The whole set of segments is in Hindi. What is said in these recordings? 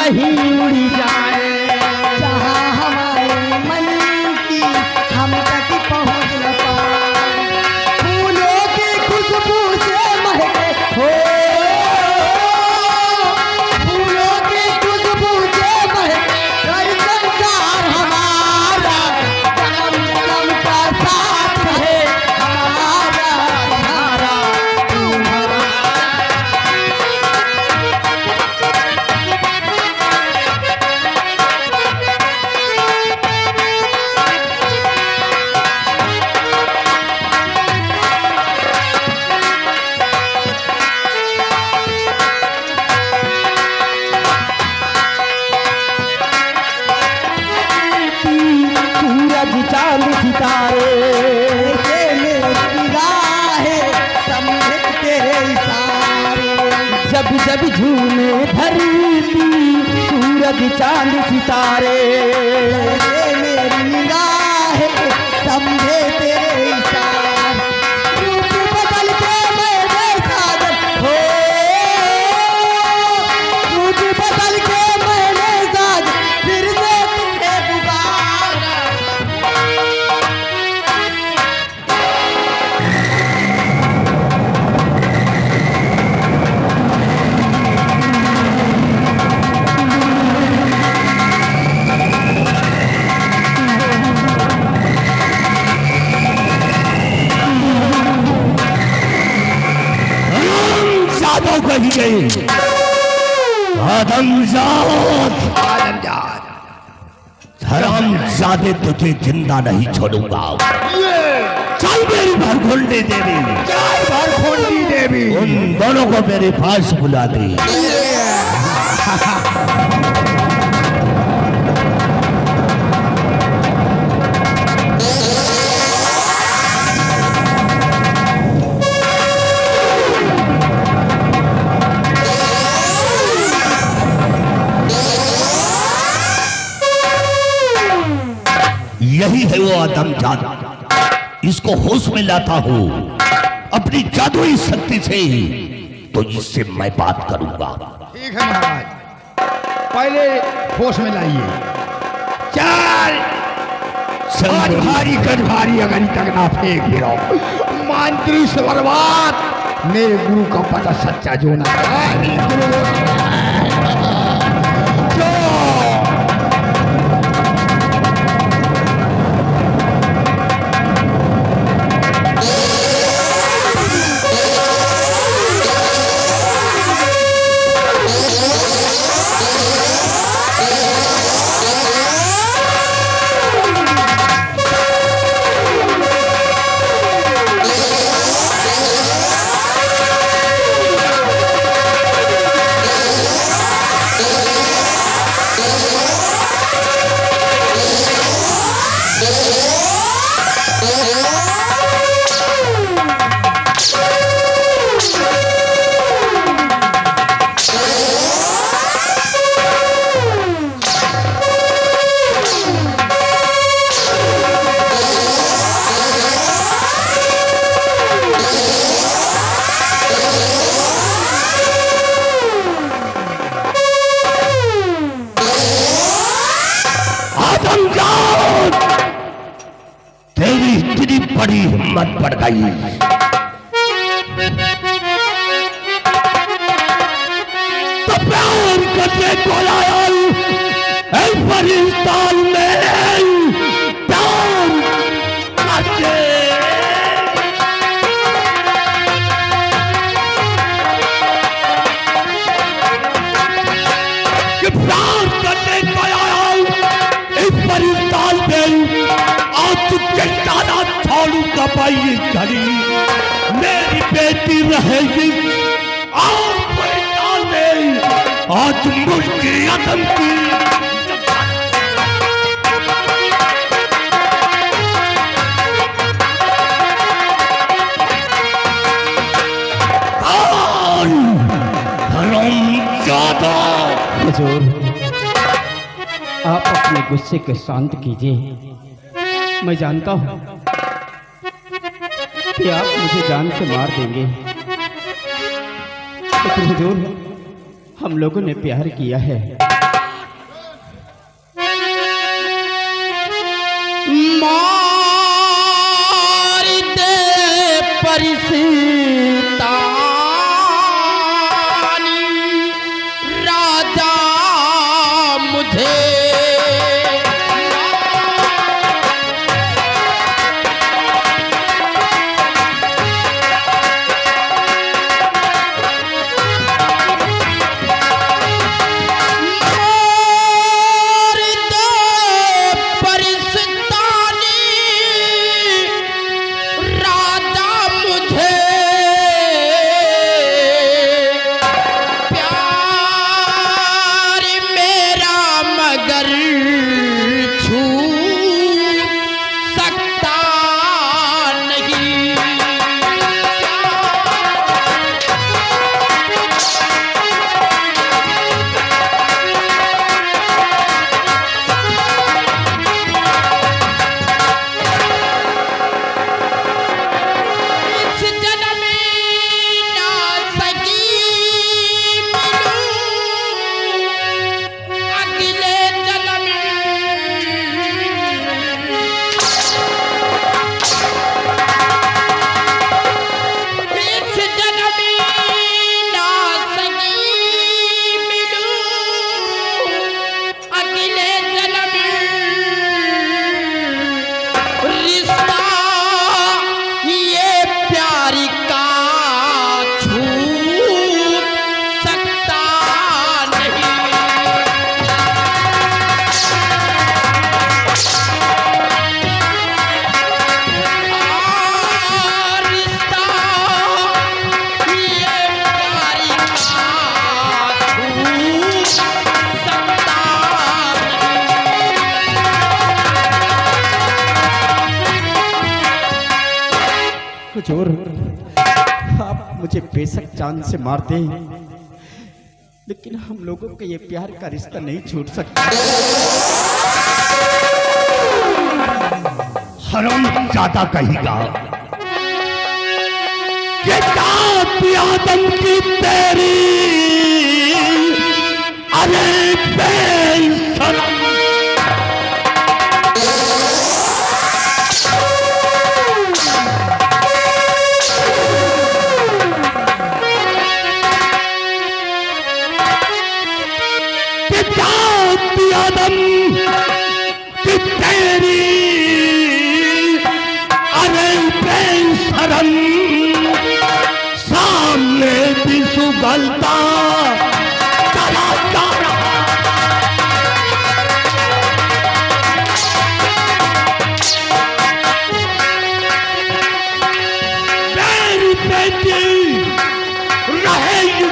कहीं उड़ी जाए, जहाँ हमारे मन की हम तक पहुँच न पाए। फूलों की खुशबू से महके हो, फूलों की खुशबू से महके हर संसार हमारा, जन्म जन्म का साथ है हमारा तुम्हारा तुम्हारा। सूरज चांद सितारे, ऐसे मेरी निगाहें समझे तेरे इशारे। जब जब झूमे धरती सूरज चांद सितारे, ऐसे मेरी निगाहें समझे तेरे इशारे। रूप बदल के मैंने साजन हो, रूप बदल के मैंने साजन फिर से तुम्हें पुकारा। जादू कही गई आदमजाद, हरामजादे तुझे जिंदा नहीं छोड़ूंगा। चल मेरी भरखुंडी देवी, जय भरखुंडी देवी। उन दोनों को मेरे पास बुला दे। यही है वो आदमजाद, इसको होश में लाता हूं अपनी जादुई शक्ति से, तो इससे मैं बात करूंगा। ठीक है महाराज, पहले होश में लाइए। चल आज भारी कद भारी अगर तक ना फेंक गिरो, मंत्री से बर्बाद। मेरे गुरु का पता सच्चा जो ना तेरी इतनी बड़ी हिम्मत बढ़ गई, तो प्यार करने को आया फरिश्तान में प्यार करके। कि प्यार करने को आया इस फरिश्तान में आज चिंता ना छोड़ूंगा भाई। घड़ी मेरी बेटी रहेगी और फरिश्तान में आज मुझकी अदम की हुजूर, आप अपने गुस्से को शांत कीजिए। मैं जानता हूँ कि आप मुझे जान से मार देंगे, लेकिन हुजूर हम लोगों ने प्यार किया है, परिस्तानी राजा मुझे हुजूर, आप मुझे बेशक जान से मार दें, लेकिन हम लोगों के ये प्यार का रिश्ता नहीं छूट सकता। हराम ज्यादा कहेगा कि जात आदम की तेरी, अरे बेशरम आदम की तेरी, अरे बेशरम सामने भी सुगलता चला जा रहा। मेरी बेटी रहेगी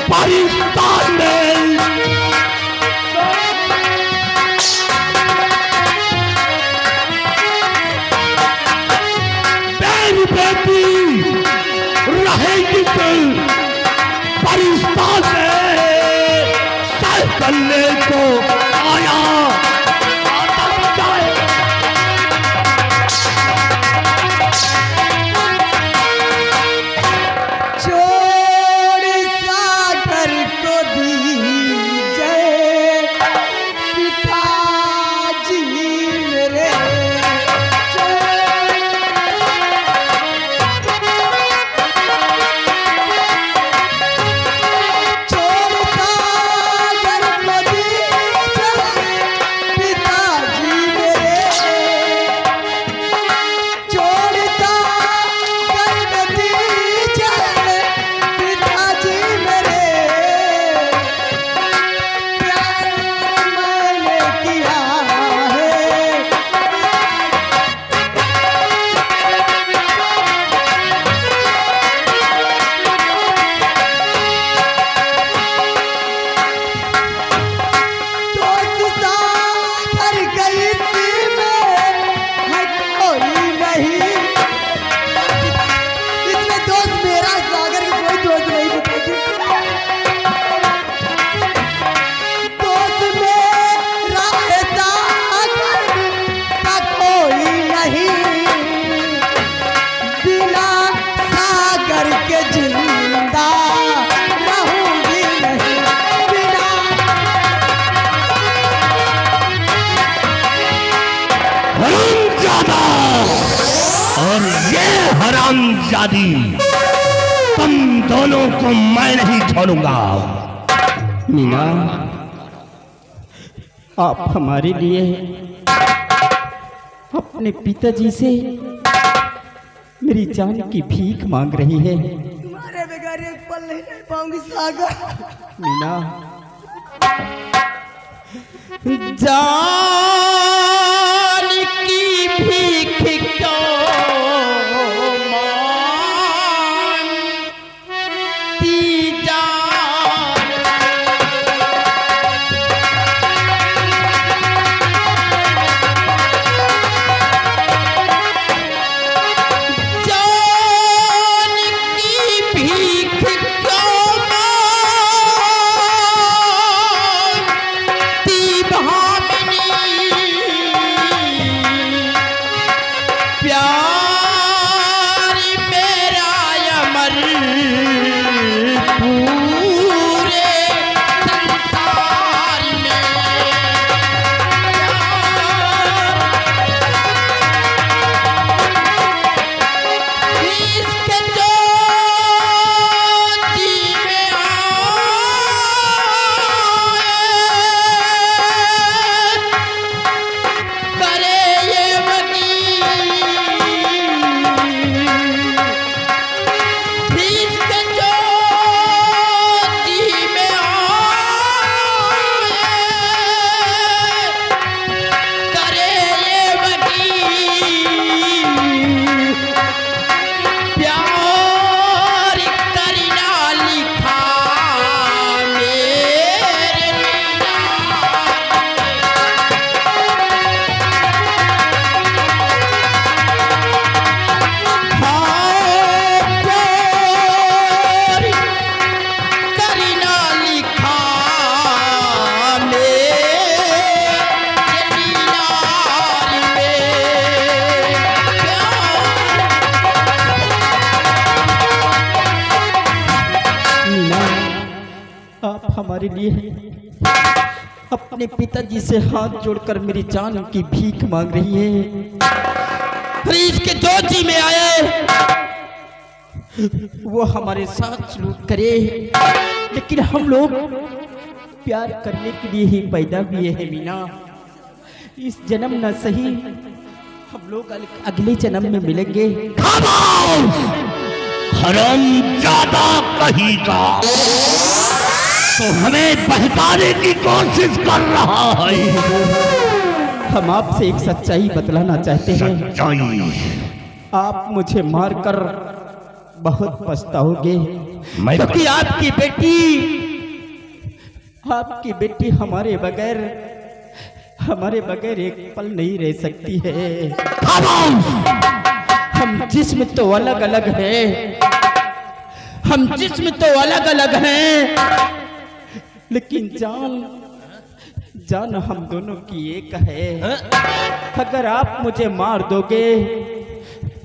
पाकिस्तान में, बेटी रहेगी पाकिस्तान में, सह करने को आया आदम जाए। छोड़ सागर को दीजिए पिताजी मेरे, छोड़ हरामजादी, तुम दोनों को मैं नहीं छोड़ूंगा। मीना, आप हमारे लिए अपने पिताजी से मेरी जान की भीख मांग रही है। तुम्हारे बगैर एक पल नहीं रह पाऊंगी सागर। मीना, जान की भीख क्यों मांगती जान, जान की भीख क्यों मांगती भामिनी, प्यार मेरा अमर पूरे संसार में, इसके जो जी में आए, करे ये वकील, इसके जो जी में आए, करे ये वकील, प्यार करना लिखा मेरे मीना। प्यार करना लिखा मेरे मीनार में, मीना, आप हमारे लिए अपने पिताजी से हाथ जोड़कर मेरी जान की भीख मांग रही है। अरे इसके जो जी में आए वो हमारे साथ सलूक करे, लेकिन हम लोग प्यार करने के लिए ही पैदा हुए हैं मीना। इस जन्म न सही, हम लोग अगले जन्म में मिलेंगे। खामोश, हरामजादा कहीं का, तो हमें बहकाने की कोशिश कर रहा है। हम आपसे एक सच्चाई बतलाना चाहते हैं। सच्चाई? आप मुझे मारकर बहुत पछताओगे, मैं क्योंकि आपकी बेटी हमारे बगैर एक पल नहीं रह सकती है। खामोश, हम जिस्म तो अलग अलग हैं, लेकिन जान हम दोनों की एक है। अगर आप मुझे मार दोगे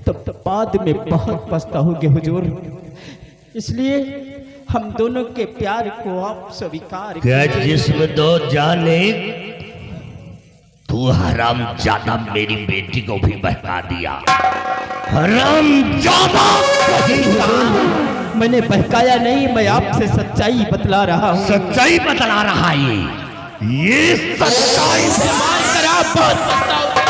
तो बाद में बहुत पछताओगे हुजूर, इसलिए हम दोनों के प्यार को आप स्वीकार क्या कीजिए। जिस्म दो जाने, तू हरामजादा मेरी बेटी को भी बहका दिया। हरामजादा कहीं का। मैंने बहकाया नहीं, मैं आपसे सच्चाई बतला रहा हूँ। सच्चाई बतला रहा है, ये सच्चाई से मारकर आप बहुत पछताओगे।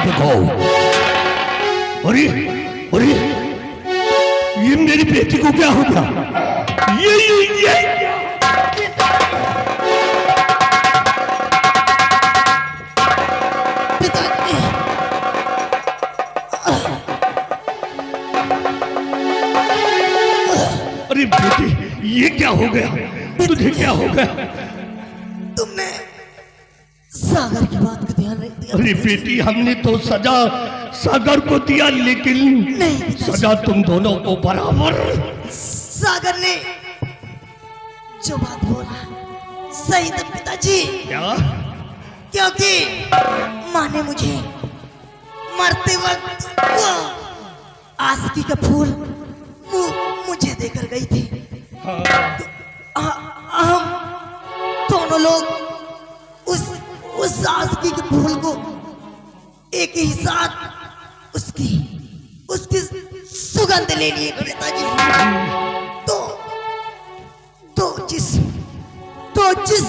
देखो, अरे अरे ये मेरी मेरी बेटी को क्या हो गया? ये पिताजी, अरे बेटी, ये क्या हो गया? तुझे क्या हो गया? तुमने सागर की बात का ध्यान नहीं दिया। अरे बेटी, हमने तो सजा सागर को दिया, लेकिन नहीं, सजा तुम दोनों को बराबर। सागर ने जो बात बोला सही था पिताजी, क्या? क्योंकि माँ ने मुझे मरते वक्त वो आशिकी का फूल मुझे देकर गई थी। तो हम दोनों लोग उस आशिकी के फूल को एक ही साथ उसकी सुगंध ले लिए पिताजी। तो जिस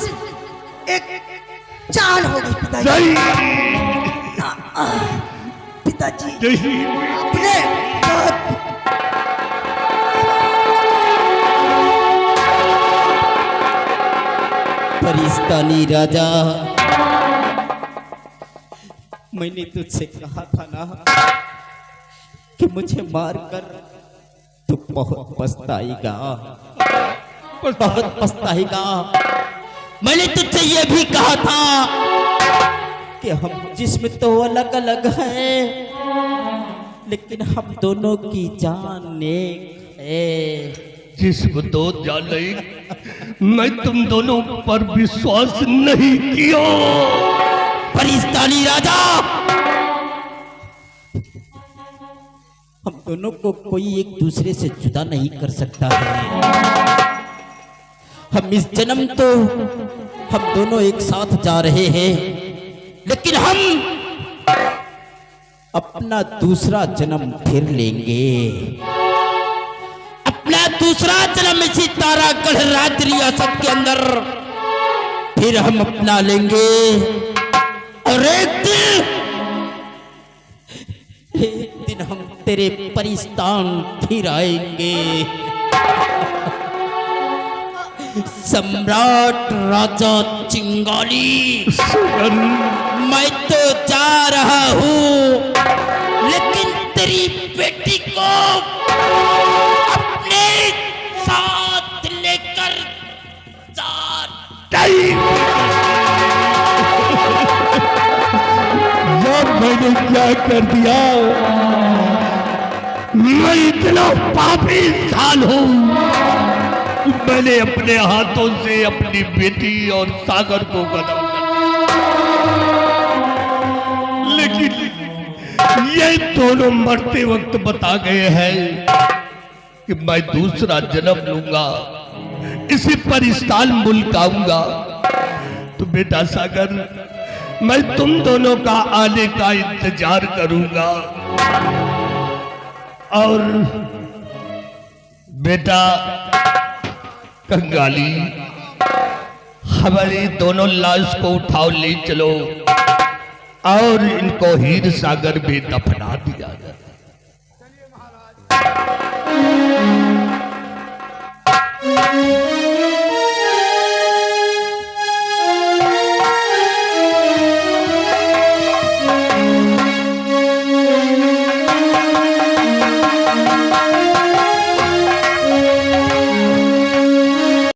एक जान हो गई पिताजी। पिताजी आपने परिस्तानी राजा, मैंने तुझसे कहा था ना कि मुझे मारकर तू बहुत पछताएगा, बहुत पछताएगा। मैंने तुझसे ये भी कहा था कि हम जिस्म तो अलग अलग हैं, लेकिन हम दोनों की जान एक है। जिस्म दो जान एक, मैं तुम दोनों पर विश्वास नहीं किया। परिस्तानी राजा, हम दोनों को कोई एक दूसरे से जुदा नहीं कर सकता है। हम इस जन्म तो हम दोनों एक साथ जा रहे हैं, लेकिन हम अपना दूसरा जन्म फिर लेंगे। अपना दूसरा जन्म इसी तारागढ़ राज्य रियासत के अंदर फिर हम अपना लेंगे, और एक दिन हम तेरे परिस्तान फिर आएंगे। सम्राट राजा चिंगाली, मैं तो जा रहा हूँ, लेकिन तेरी बेटी को अपने साथ लेकर जा। ये मैंने क्या कर दिया? मैं इतना पापी इंसान हूँ। मैंने अपने हाथों से अपनी बेटी और सागर को कदम कर दिया, लेकिन ये दोनों मरते वक्त बता गए हैं कि मैं दूसरा जन्म लूंगा, इसी परिस्तान मुल्क आऊंगा। तो बेटा सागर, मैं तुम दोनों का आने का इंतजार करूंगा। और बेटा कंगाली, हमारी दोनों लाश को उठाओ, ले चलो और इनको हीर सागर में दफना दिया।